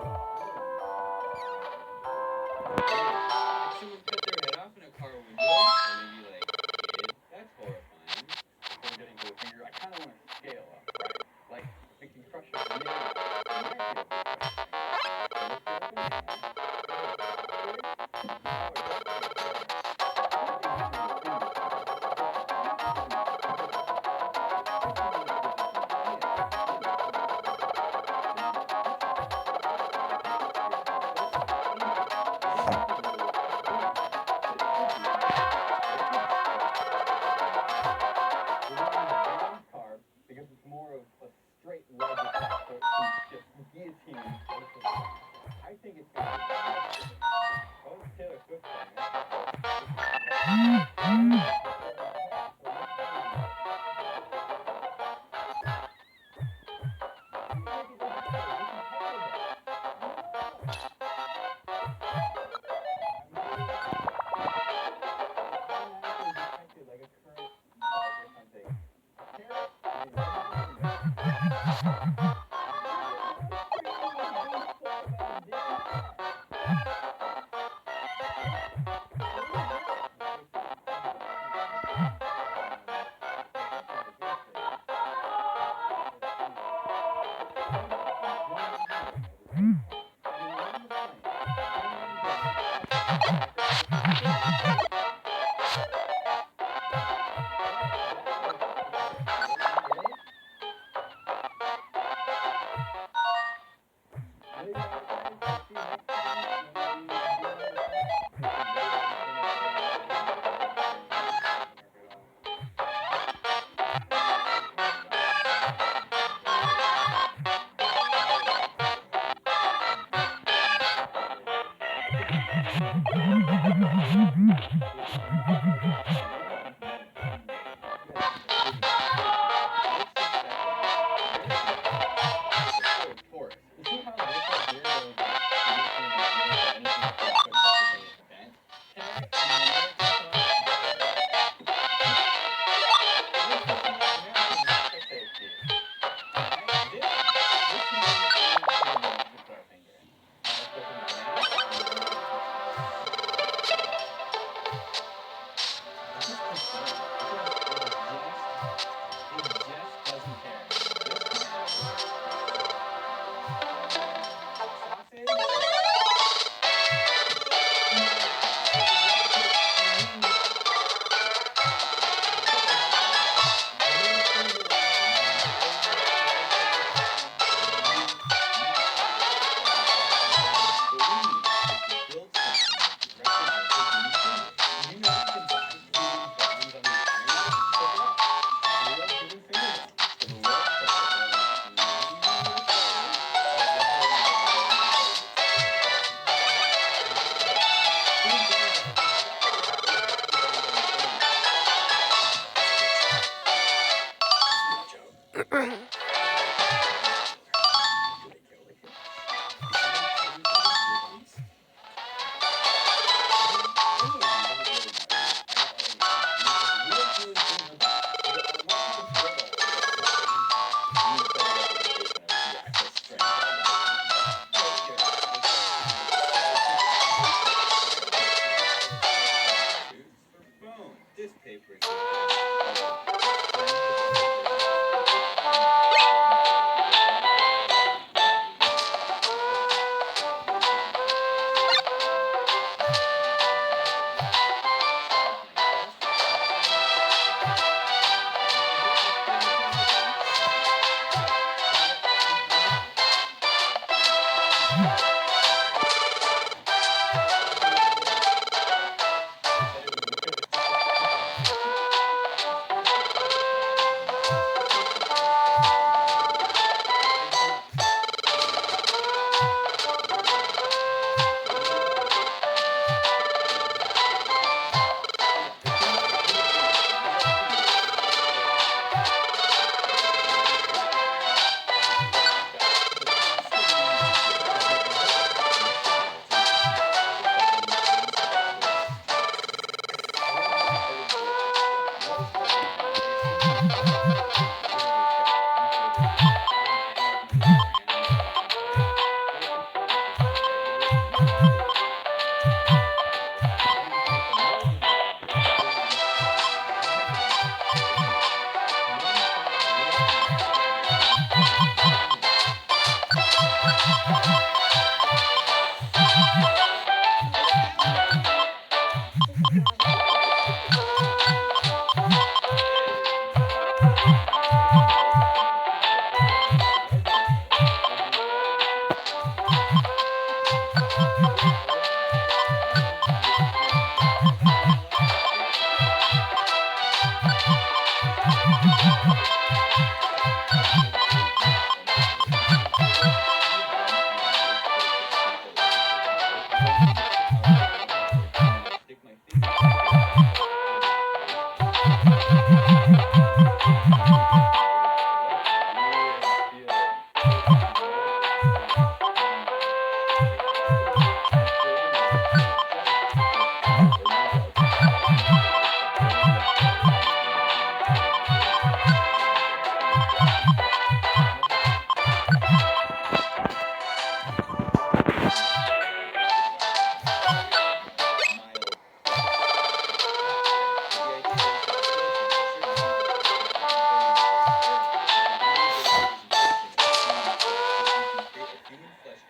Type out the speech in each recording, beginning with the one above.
Weird. If someone cut their head off in a car window, or maybe like did, that's horrifying. Before getting to the finger, I kind of want to scale up, right? Like if it can crush a banana, it might be a bit frightening. So let's get a banana. Is that a backwards? Oh, it does fit there. I'm not examining the finger first. I'm interested in the tip. This banana gives us an idea. Ooh, hold on. This is weird. So this is the finger. I don't have to know what's the point, but it could be anything. It could like we're going to use bronze carb because it's more of a straight ledge attack, so it can just guillotine both of them. I think it's going to be massive. Oh, it's Taylor Swift playing. That's not good. This is Texas. This is in Texas, so let's find out. Maybe it doesn't matter. We can tackle that. I don't know. Maybe it matters. It automatically detected like a current spike or something. Carrot? I mean, what happened there? Look at those trees being spoiled by a damn car. What is this? Okay, so this is a plant. Okay, this is a good thing. Let's see. What about zoom in here, everybody? I mean, we're on the plane. Zoom in again. This is pretty cool. Oh, that was suggestive. Okay. Later, guys. I'll see you next time when we do another fact. This is very entertaining for everybody, and I hope it's entertaining for you, listener at home. This is another banana pea. You guys think I'm digging too deep here. Let's just speculate. Banana peel is sort of porous. You see how this right here goes like beautifully in the middle, so anything that gets pushed up isn't gonna bent? Can I, on an American soil, let's just see what American rocket safe do. All right, this one is big enough to put our finger in. All right, let's go from the banana, and then let's just see.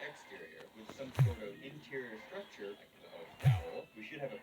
Exterior with some sort of interior structure, like a dowel. We should have a